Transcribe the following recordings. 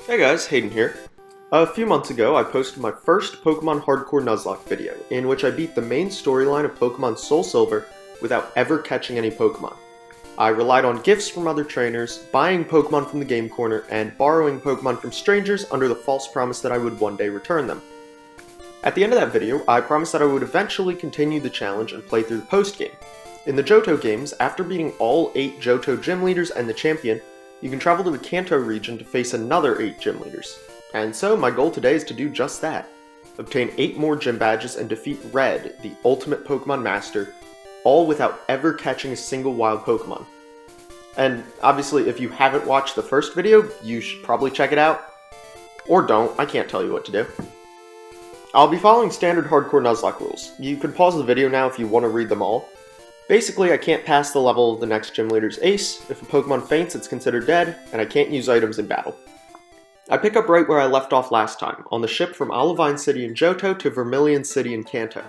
Hey guys, Hayden here. A few months ago, I posted my first Pokemon Hardcore Nuzlocke video, in which I beat the main storyline of Pokemon Soulsilver without ever catching any Pokemon. I relied on gifts from other trainers, buying Pokemon from the game corner, and borrowing Pokemon from strangers under the false promise that I would one day return them. At the end of that video, I promised that I would eventually continue the challenge and play through the postgame. In the Johto games, after beating all 8 Johto gym leaders and the champion, you can travel to the Kanto region to face another 8 gym leaders. And so my goal today is to do just that. Obtain 8 more gym badges and defeat Red, the ultimate Pokemon master, all without ever catching a single wild Pokemon. And obviously if you haven't watched the first video, you should probably check it out. Or don't, I can't tell you what to do. I'll be following standard Hardcore Nuzlocke rules. You can pause the video now if you want to read them all. Basically, I can't pass the level of the next gym leader's ace. If a Pokemon faints, it's considered dead, and I can't use items in battle. I pick up right where I left off last time, on the ship from Olivine City in Johto to Vermilion City in Kanto.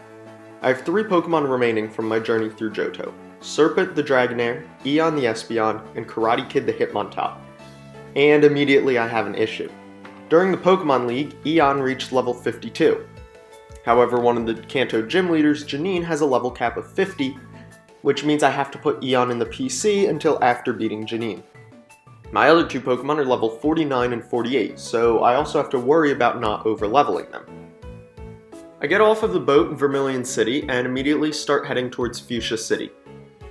I have 3 Pokemon remaining from my journey through Johto: Serpent the Dragonair, Eon the Espeon, and Karate Kid the Hitmontop. And immediately I have an issue. During the Pokemon League, Eon reached level 52. However, one of the Kanto gym leaders, Janine, has a level cap of 50, which means I have to put Eon in the PC until after beating Janine. My other 2 Pokemon are level 49 and 48, so I also have to worry about not overleveling them. I get off of the boat in Vermilion City and immediately start heading towards Fuchsia City.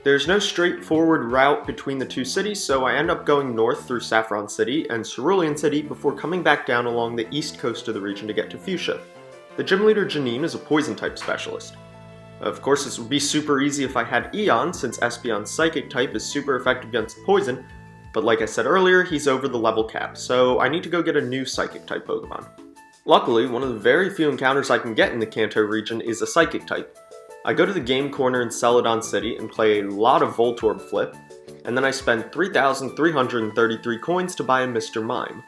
There's no straightforward route between the 2 cities, so I end up going north through Saffron City and Cerulean City before coming back down along the east coast of the region to get to Fuchsia. The gym leader Janine is a poison-type specialist. Of course, this would be super easy if I had Eon, since Espeon's Psychic type is super effective against poison, but like I said earlier, he's over the level cap, so I need to go get a new Psychic type Pokemon. Luckily, one of the very few encounters I can get in the Kanto region is a Psychic type. I go to the game corner in Celadon City and play a lot of Voltorb Flip, and then I spend 3,333 coins to buy a Mr. Mime.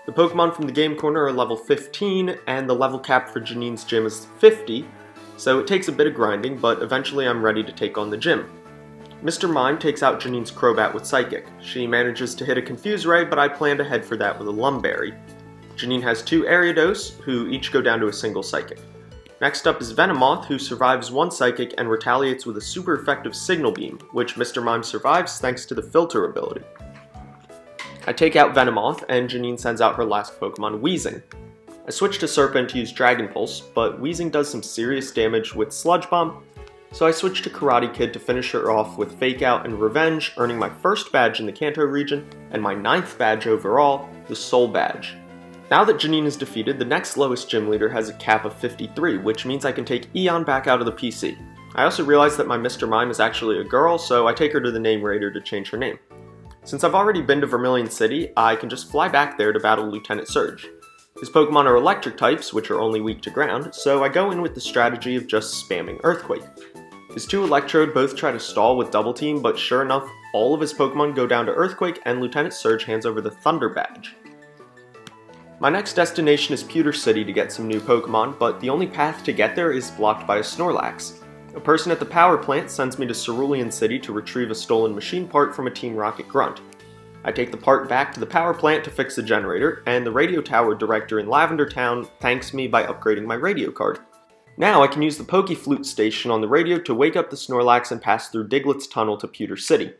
The Pokemon from the game corner are level 15, and the level cap for Janine's gym is 50, so it takes a bit of grinding, but eventually I'm ready to take on the gym. Mr. Mime takes out Janine's Crobat with Psychic. She manages to hit a Confuse Ray, but I plan to head for that with a Lumberry. Janine has 2 Ariados, who each go down to a single Psychic. Next up is Venomoth, who survives 1 Psychic and retaliates with a super effective Signal Beam, which Mr. Mime survives thanks to the Filter ability. I take out Venomoth, and Janine sends out her last Pokemon, Weezing. I switch to Serpent to use Dragon Pulse, but Weezing does some serious damage with Sludge Bomb, so I switch to Karate Kid to finish her off with Fake Out and Revenge, earning my first badge in the Kanto region, and my 9th badge overall, the Soul Badge. Now that Janine is defeated, the next lowest gym leader has a cap of 53, which means I can take Eon back out of the PC. I also realize that my Mr. Mime is actually a girl, so I take her to the Name Raider to change her name. Since I've already been to Vermilion City, I can just fly back there to battle Lieutenant Surge. His Pokemon are electric types, which are only weak to ground, so I go in with the strategy of just spamming Earthquake. His 2 Electrode both try to stall with Double Team, but sure enough, all of his Pokemon go down to Earthquake and Lieutenant Surge hands over the Thunder Badge. My next destination is Pewter City to get some new Pokemon, but the only path to get there is blocked by a Snorlax. A person at the power plant sends me to Cerulean City to retrieve a stolen machine part from a Team Rocket grunt. I take the part back to the power plant to fix the generator, and the radio tower director in Lavender Town thanks me by upgrading my radio card. Now I can use the Pokeflute station on the radio to wake up the Snorlax and pass through Diglett's tunnel to Pewter City.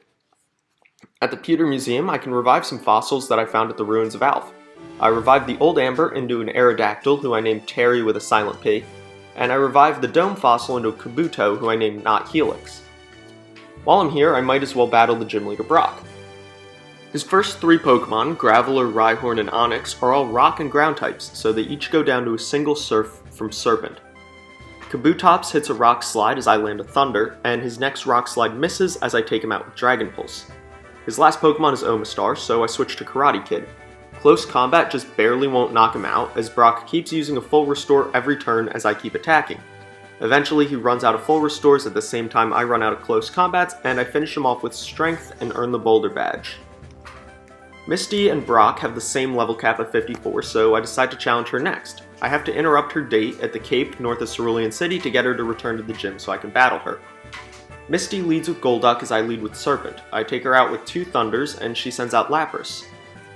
At the Pewter Museum, I can revive some fossils that I found at the ruins of Alph. I revived the Old Amber into an Aerodactyl, who I named Terry with a silent P, and I revived the Dome Fossil into a Kabuto, who I named Not Helix. While I'm here, I might as well battle the gym leader Brock. His first 3 Pokemon, Graveler, Rhyhorn, and Onix, are all rock and ground types, so they each go down to a single Surf from Serpent. Kabutops hits a Rock Slide as I land a Thunder, and his next Rock Slide misses as I take him out with Dragon Pulse. His last Pokemon is Omastar, so I switch to Karate Kid. Close combat just barely won't knock him out, as Brock keeps using a full restore every turn as I keep attacking. Eventually he runs out of full restores at the same time I run out of close combats, and I finish him off with Strength and earn the Boulder Badge. Misty and Brock have the same level cap of 54, so I decide to challenge her next. I have to interrupt her date at the Cape north of Cerulean City to get her to return to the gym so I can battle her. Misty leads with Golduck as I lead with Serpent. I take her out with 2 Thunders, and she sends out Lapras.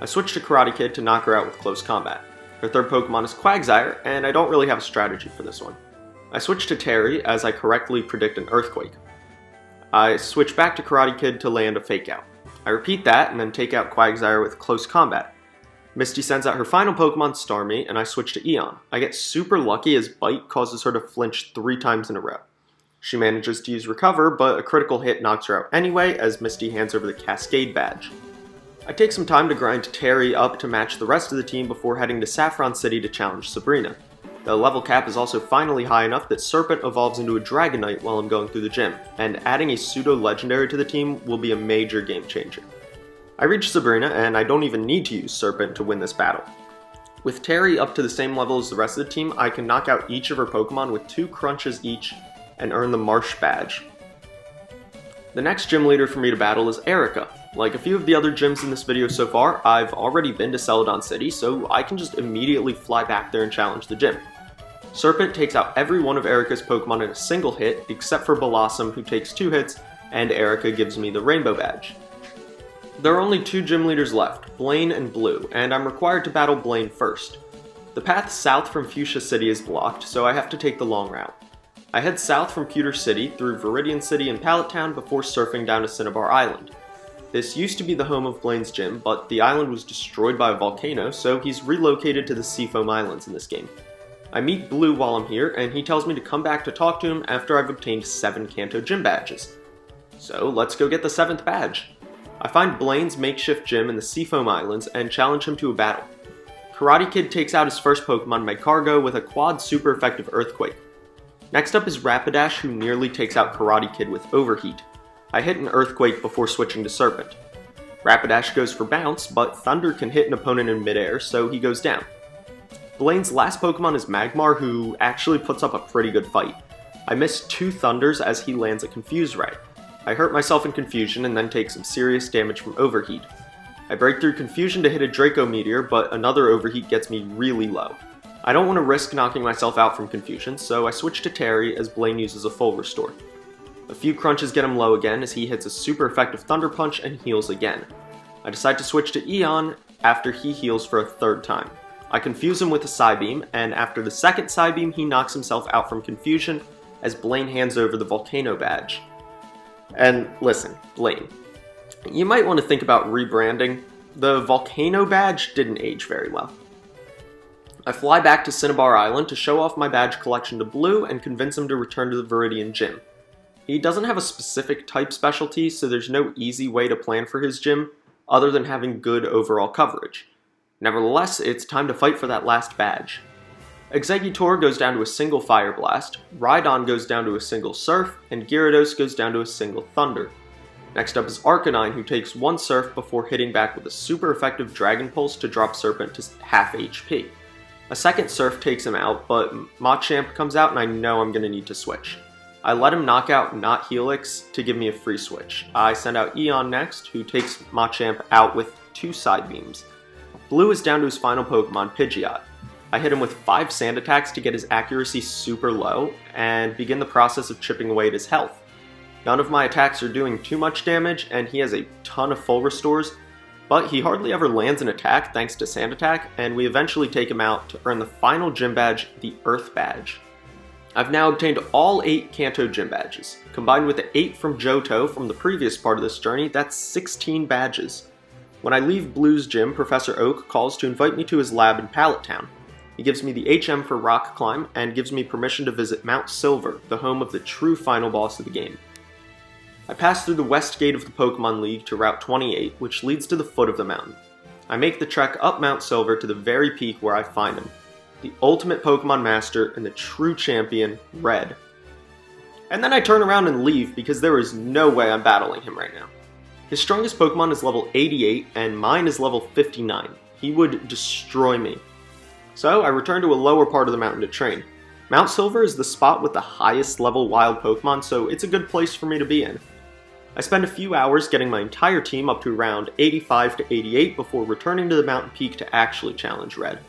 I switch to Karate Kid to knock her out with close combat. Her third Pokemon is Quagsire, and I don't really have a strategy for this one. I switch to Terry as I correctly predict an Earthquake. I switch back to Karate Kid to land a Fake Out. I repeat that and then take out Quagsire with close combat. Misty sends out her final Pokemon, Starmie, and I switch to Eon. I get super lucky as Bite causes her to flinch 3 times in a row. She manages to use Recover, but a critical hit knocks her out anyway as Misty hands over the Cascade badge. I take some time to grind Terry up to match the rest of the team before heading to Saffron City to challenge Sabrina. The level cap is also finally high enough that Serpent evolves into a Dragonite while I'm going through the gym, and adding a pseudo-legendary to the team will be a major game changer. I reach Sabrina, and I don't even need to use Serpent to win this battle. With Terry up to the same level as the rest of the team, I can knock out each of her Pokemon with 2 crunches each and earn the Marsh badge. The next gym leader for me to battle is Erica. Like a few of the other gyms in this video so far, I've already been to Celadon City, so I can just immediately fly back there and challenge the gym. Serpent takes out every one of Erica's Pokemon in a single hit, except for Blossom, who takes 2 hits, and Erica gives me the Rainbow badge. There are only 2 gym leaders left, Blaine and Blue, and I'm required to battle Blaine first. The path south from Fuchsia City is blocked, so I have to take the long route. I head south from Pewter City through Viridian City and Pallet Town before surfing down to Cinnabar Island. This used to be the home of Blaine's gym, but the island was destroyed by a volcano, so he's relocated to the Seafoam Islands in this game. I meet Blue while I'm here, and he tells me to come back to talk to him after I've obtained 7 Kanto gym badges. So let's go get the 7th badge. I find Blaine's makeshift gym in the Seafoam Islands and challenge him to a battle. Karate Kid takes out his first Pokemon, Magcargo, with a quad super effective Earthquake. Next up is Rapidash, who nearly takes out Karate Kid with Overheat. I hit an Earthquake before switching to Serpent. Rapidash goes for Bounce, but Thunder can hit an opponent in midair, so he goes down. Blaine's last Pokemon is Magmar, who actually puts up a pretty good fight. I miss 2 Thunders as he lands a Confuse Ray. I hurt myself in Confusion and then take some serious damage from Overheat. I break through Confusion to hit a Draco Meteor, but another Overheat gets me really low. I don't want to risk knocking myself out from Confusion, so I switch to Terry as Blaine uses a full restore. A few crunches get him low again as he hits a super effective Thunder Punch and heals again. I decide to switch to Eon after he heals for a 3rd time. I confuse him with a Psybeam, and after the 2nd Psybeam he knocks himself out from Confusion as Blaine hands over the Volcano badge. And listen, Blaine, you might want to think about rebranding. The Volcano badge didn't age very well. I fly back to Cinnabar Island to show off my badge collection to Blue and convince him to return to the Viridian gym. He doesn't have a specific type specialty, so there's no easy way to plan for his gym other than having good overall coverage. Nevertheless, it's time to fight for that last badge. Exeggutor goes down to a single Fire Blast, Rhydon goes down to a single Surf, and Gyarados goes down to a single Thunder. Next up is Arcanine, who takes 1 Surf before hitting back with a super effective Dragon Pulse to drop Serpent to half HP. A 2nd Surf takes him out, but Machamp comes out and I know I'm going to need to switch. I let him knock out not Helix to give me a free switch. I send out Eon next, who takes Machamp out with 2 Side Beams. Blue is down to his final Pokemon, Pidgeot. I hit him with 5 Sand Attacks to get his accuracy super low, and begin the process of chipping away at his health. None of my attacks are doing too much damage, and he has a ton of full restores, but he hardly ever lands an attack thanks to Sand Attack, and we eventually take him out to earn the final gym badge, the Earth badge. I've now obtained all 8 Kanto gym badges. Combined with the 8 from Johto from the previous part of this journey, that's 16 badges. When I leave Blue's gym, Professor Oak calls to invite me to his lab in Pallet Town. He gives me the HM for Rock Climb and gives me permission to visit Mount Silver, the home of the true final boss of the game. I pass through the west gate of the Pokemon League to Route 28, which leads to the foot of the mountain. I make the trek up Mount Silver to the very peak where I find him, the ultimate Pokemon Master and the true champion, Red. And then I turn around and leave because there is no way I'm battling him right now. His strongest Pokemon is level 88 and mine is level 59. He would destroy me. So I return to a lower part of the mountain to train. Mount Silver is the spot with the highest level wild Pokemon, so it's a good place for me to be in. I spend a few hours getting my entire team up to around 85 to 88 before returning to the mountain peak to actually challenge Red.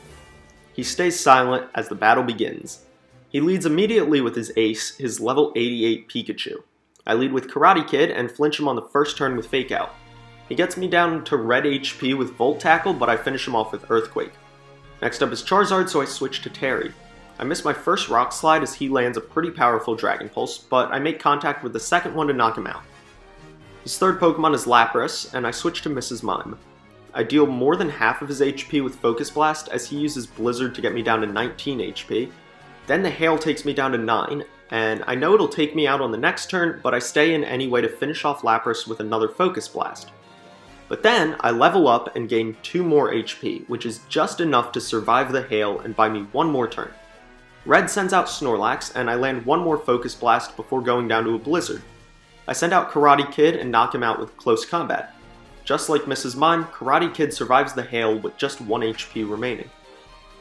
He stays silent as the battle begins. He leads immediately with his ace, his level 88 Pikachu. I lead with Karate Kid and flinch him on the first turn with Fake Out. He gets me down to red HP with Volt Tackle, but I finish him off with Earthquake. Next up is Charizard, so I switch to Terry. I miss my first Rock Slide as he lands a pretty powerful Dragon Pulse, but I make contact with the second one to knock him out. His third Pokemon is Lapras, and I switch to Mrs. Mime. I deal more than half of his HP with Focus Blast as he uses Blizzard to get me down to 19 HP. Then the Hail takes me down to 9, and I know it'll take me out on the next turn, but I stay in anyway to finish off Lapras with another Focus Blast. But then, I level up and gain 2 more HP, which is just enough to survive the Hail and buy me one more turn. Red sends out Snorlax, and I land one more Focus Blast before going down to a Blizzard. I send out Karate Kid and knock him out with Close Combat. Just like Mrs. Mime, Karate Kid survives the Hail with just 1 HP remaining.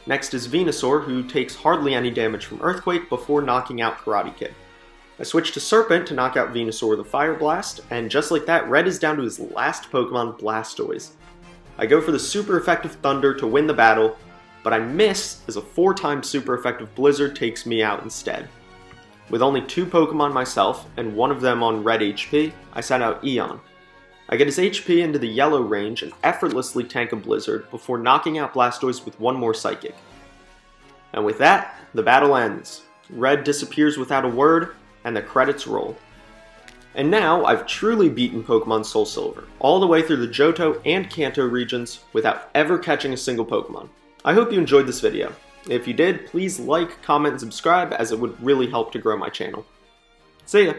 Next is Venusaur, who takes hardly any damage from Earthquake before knocking out Karate Kid. I switch to Serpent to knock out Venusaur with a Fire Blast, and just like that, Red is down to his last Pokemon, Blastoise. I go for the super effective Thunder to win the battle, but I miss as a 4-time super effective Blizzard takes me out instead. With only 2 Pokemon myself, and one of them on red HP, I send out Eon. I get his HP into the yellow range and effortlessly tank a Blizzard before knocking out Blastoise with one more Psychic. And with that, the battle ends. Red disappears without a word, and the credits roll. And now, I've truly beaten Pokemon Soulsilver, all the way through the Johto and Kanto regions without ever catching a single Pokemon. I hope you enjoyed this video. If you did, please like, comment, and subscribe as it would really help to grow my channel. See ya!